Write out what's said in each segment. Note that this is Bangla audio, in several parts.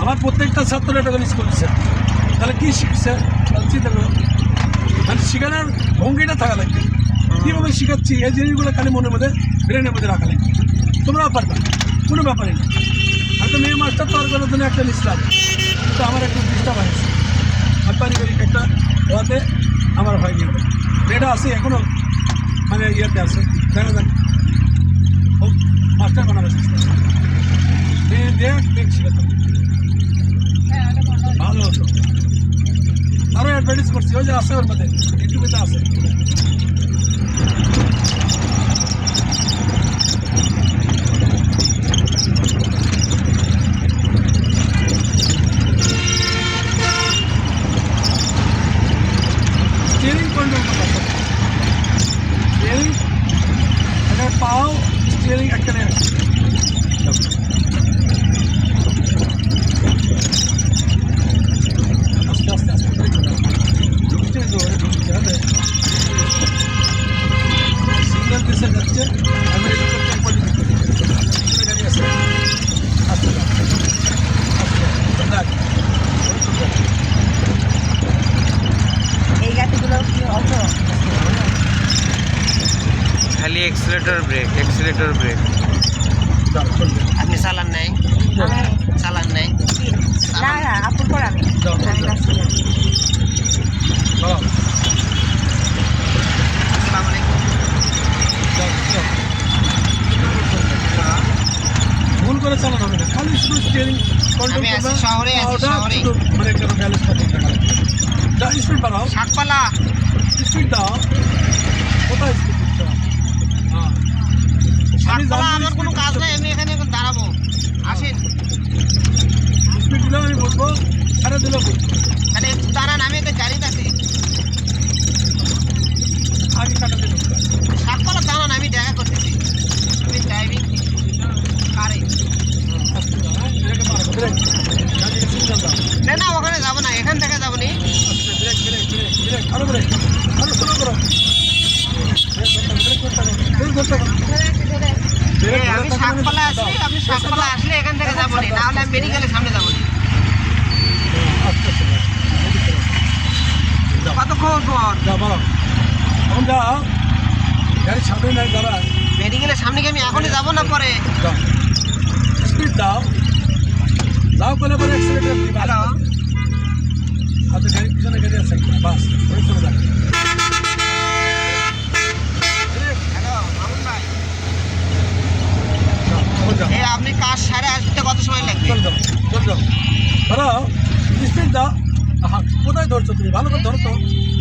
আমার প্রত্যেকটা ছাত্র এটা স্কুল দিচ্ছে, তাহলে কী শিখছে চিন্তা করো। মানে শেখানোর ভঙ্গিটা থাকা লাগবে, কীভাবে শেখাচ্ছি এই জিনিসগুলো খালি মনের মধ্যে ব্রেনের মধ্যে রাখা লাগবে। তোমরাও পারবা, কোনো ব্যাপারই না। হয়তো মেয়ে মাস্টার তৈরি করার জন্য একটা নিচ্ছিলাম, কিন্তু আমার একটু ডিস্টার্ব হয়েছে। আর পারিবারিক একটা হওয়াতে আমার হয়নি। মেয়েটা আছে এখনও, মানে ইয়েতে আছে, দেখা যাক ও মাস্টার বানাবে চেষ্টা মেয়ে দেখ মেয়ে শেখাতে ভালো হতো। আরও অ্যাডভার্টাইজ করছি, ওই যে আছে ওর মধ্যে ইউটিউবেতে আছে। স্টিয়ারিং কন্ট্রোল করতে হবে, স্টিয়ারিং একটা পাও, স্টিয়ারিং একটা নেই। আস্তে আস্তে আস্তে ঢুকছে ঢুকতে হবে। সিগন্যাল দিচ্ছে যাচ্ছে, আমি গাড়ি আছে, আস্তে এই গাড়িগুলো কি অটো? খালি এক্সিলেটর ব্রেক, এক্সিলেটর ব্রেক। আপনি চালান নাই? চালান নাই? না না, আপুর পর আমি আসসালামু আলাইকুম। ভুল করে চালানো হবে না, খালি শুধু স্টিয়ারিং কন্ট্রোল আমি আছি শহরে, আছি শহরে। মানে একটা ব্যালেন্স করতে টাকা লাগবে। স্পিড বাড়াও, শাকপালা। স্পিড দাও। কোথায় স্পিড দিচ্ছ? হ্যাঁ, আমি শাকপালা, জানবো আমার কোনো speed কাজ দিচ্ছ। নাই, আমি এখানে এখন দাঁড়াবো। আসেন, স্পিড দিলেও আমি বলবো, ছাড়া দিলেও বলবো। তাহলে একটু দাঁড়ান, আমি একটা গাড়িতে আছি। আগে কাটা দিল শাকপালা দাঁড়ান, আমি দেখা করতেছি। আমি ড্রাইভিং কারে। না না, ওখানে যাবো না, এখান থেকে যাবো নি। আমি শাকপালা আছি, আপনি শাকপালা আসলে এখান থেকে যাবো নি, না হলে আমি মেডিকেলের সামনে যাবো নি। কতক্ষণ পর? গাড়ি সামনে নাই দাঁড়া, মেডিকেলের সামনে কি আমি এখনই যাবো না পরে? স্পিড দাও, দাও করে পরে অ্যাক্সিলেটর দিবা। হ্যালো, হাতে গাড়ি পিছনে গাড়ি আছে, বাস ওই চলে যাবে। হ্যালো মামুন ভাই, এই আপনি কাজ সারে আসতে কত সময় লাগবে? চল যাও, চল যাও, ধরো স্পিড দাও। হ্যাঁ, কোথায় ধরছো তুমি? ভালো করে ধরো তো,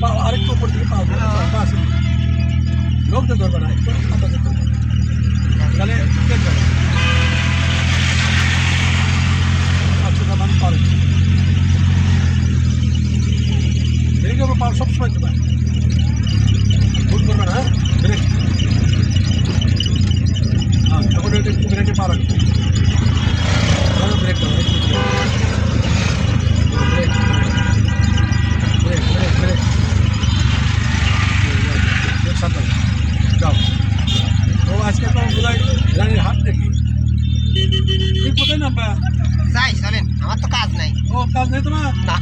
পাও আরেকটু উপর দিকে পাও, বাস লোকদের ধরবে না, একটু আন্দাজে ধরবে, তাহলে ঠিক যাবে। আচ্ছা, আমি পারো ব্রেক হবে, পাও সবসময় দেবে, ভুল করবে না। হ্যাঁ, ব্রেক, হ্যাঁ, এখন একটু ব্রেকে পা রাখবে, ব্রেক দেবো, একটু break, break, break, break, break, সাবধান যাও। ও আজকে তো বোধহয় রানীর হাট দেখি, তুই কোথায় নামবা? যাই চলেন, আমার তো কাজ নাই। ও কাজ নেই তোমার? না